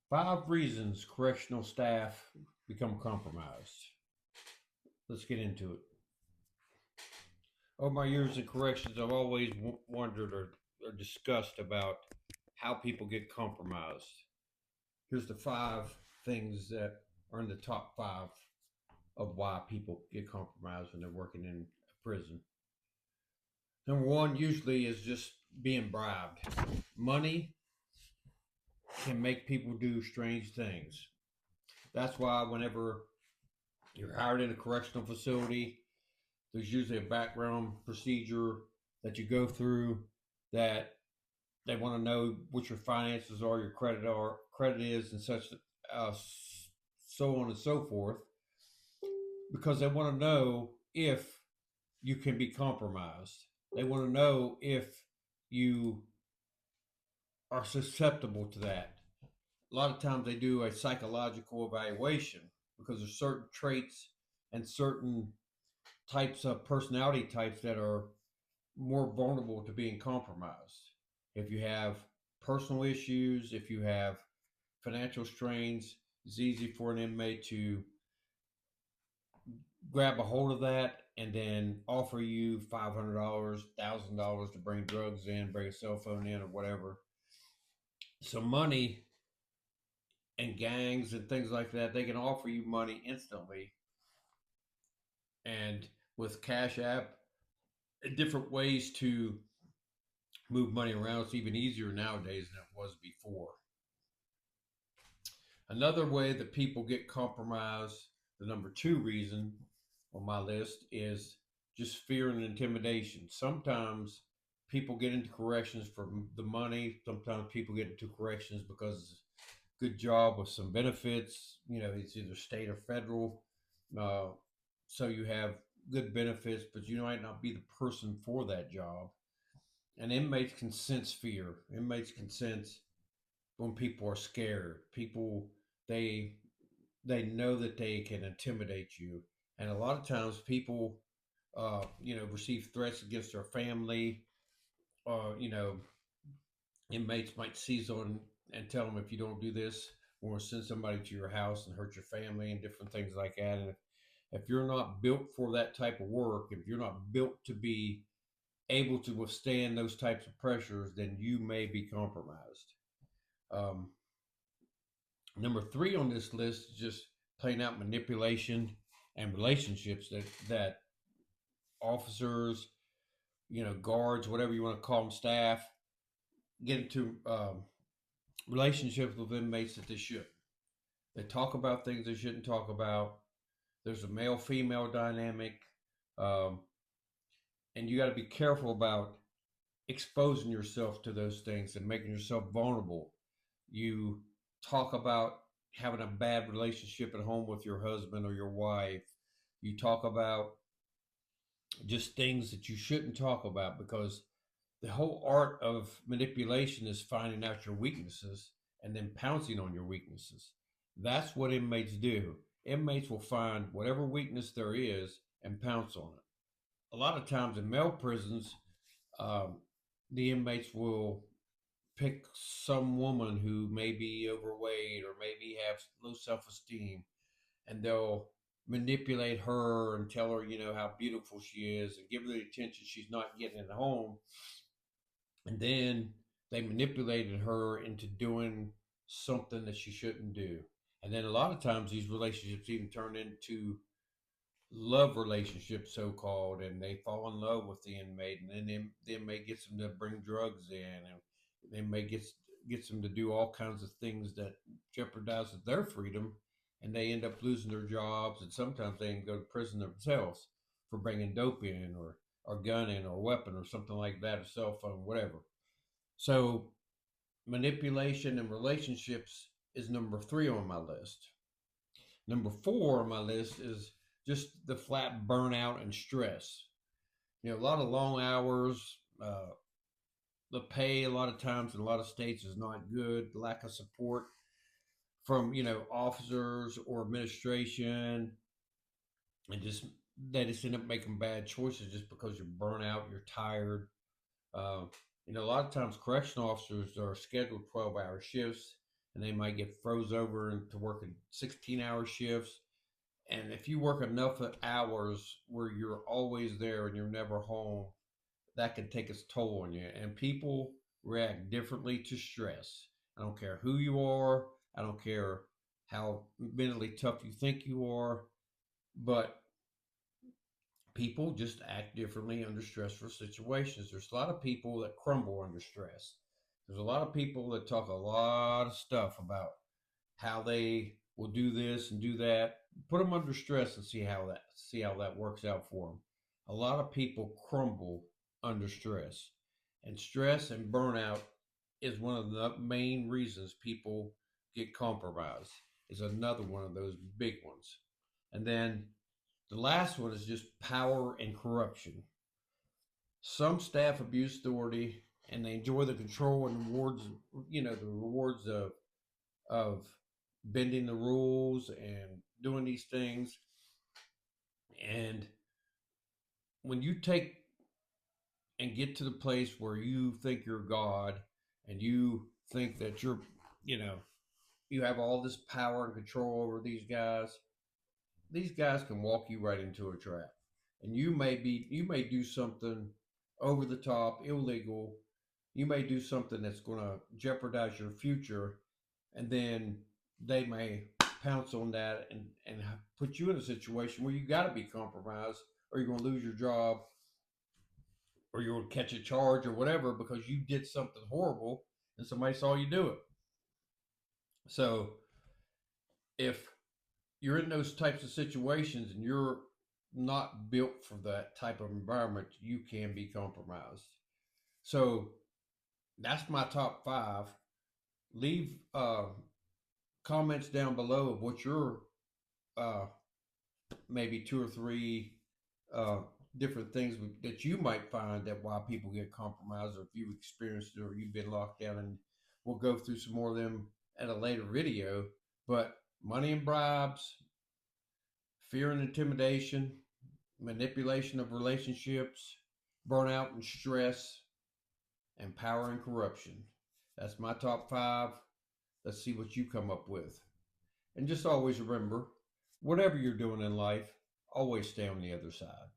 5 reasons correctional staff become compromised. Let's get into it. Over my years in corrections, I've always wondered or discussed about how people get compromised. Here's the 5 things that are in the top 5 of why people get compromised when they're working in a prison. Number one usually is just being bribed. Money can make people do strange things. That's why whenever you're hired in a correctional facility, there's usually a background procedure that you go through that they want to know what your finances are, your credit is, and such, uh, so on and so forth, because they want to know if you can be compromised. They want to know if you are susceptible to that. A lot of times they do a psychological evaluation because there's certain traits and certain types of personality types that are more vulnerable to being compromised. If you have personal issues, if you have financial strains, it's easy for an inmate to grab a hold of that and then offer you $500, $1,000 to bring drugs in, bring a cell phone in, or whatever. So money and gangs and things like that, they can offer you money instantly. And with Cash App, different ways to move money around, it's even easier nowadays than it was before. Another way that people get compromised, the number 2 reason on my list, is just fear and intimidation. Sometimes people get into corrections for the money. Sometimes people get into corrections because it's a good job with some benefits. It's either state or federal. Uh, so you have good benefits, but you might not be the person for that job. And inmates can sense fear. Inmates can sense when people are scared. They they know that they can intimidate you, and a lot of times people, receive threats against their family, or inmates might seize on and tell them, if you don't do this, we're going to send somebody to your house and hurt your family and different things like that. And if you're not built for that type of work, if you're not built to be able to withstand those types of pressures, then you may be compromised. Um, Number 3 on this list is just playing out manipulation and relationships that officers, guards, whatever you want to call them, staff, get into relationships with inmates that they shouldn't. They talk about things they shouldn't talk about. There's a male female dynamic, um, and you got to be careful about exposing yourself to those things and making yourself vulnerable. You talk about having a bad relationship at home with your husband or your wife. You talk about just things that you shouldn't talk about, because the whole art of manipulation is finding out your weaknesses and then pouncing on your weaknesses. That's what inmates do. Inmates will find whatever weakness there is and pounce on it. A lot of times in male prisons, um, the inmates will pick some woman who may be overweight or maybe have low self-esteem, and they'll manipulate her and tell her, how beautiful she is, and give her the attention she's not getting at home. And then they manipulated her into doing something that she shouldn't do. And then a lot of times these relationships even turn into love relationships, so called, and they fall in love with the inmate, and then the inmate gets them to bring drugs in, and the inmate gets them to do all kinds of things that jeopardizes their freedom, and they end up losing their jobs, and sometimes they can go to prison themselves for bringing dope in, or gun in, or weapon, or something like that, a cell phone, whatever. So manipulation and relationships is number 3 on my list. Number 4 on my list is just the flat burnout and stress. A lot of long hours. The pay a lot of times in a lot of states is not good. The lack of support from officers or administration, and just they just end up making bad choices just because you're burnt out, you're tired. Uh, a lot of times correctional officers are scheduled 12-hour shifts. and they might get froze over into working 16-hour shifts. And if you work enough hours where you're always there and you're never home, that can take its toll on you. And people react differently to stress. I don't care who you are, I don't care how mentally tough you think you are, but people just act differently under stressful situations. There's a lot of people that crumble under stress. There's a lot of people that talk a lot of stuff about how they will do this and do that. Put them under stress and see how that works out for them. A lot of people crumble under stress, and stress and burnout is one of the main reasons people get compromised. Is another one of those big ones. And then the last one is just power and corruption. Some staff abuse authority and they enjoy the control and rewards, the rewards of bending the rules and doing these things. And when you take and get to the place where you think you're God and you think that you know, you have all this power and control over these guys can walk you right into a trap. And you may do something over the top, illegal. You may do something that's going to jeopardize your future, and then they may pounce on that and put you in a situation where you got to be compromised, or you're going to lose your job, or you're going to catch a charge or whatever because you did something horrible and somebody saw you do it. So if you're in those types of situations and you're not built for that type of environment, you can be compromised. So that's my top five. Leave comments down below of what your uh, maybe two or three uh, different things that you might find that why people get compromised, or if you've experienced it or you've been locked down. And we'll go through some more of them at a later video. But money and bribes, fear and intimidation, manipulation of relationships, burnout and stress, and power and corruption. That's my top five. Let's see what you come up with. And just always remember, whatever you're doing in life, always stay on the other side.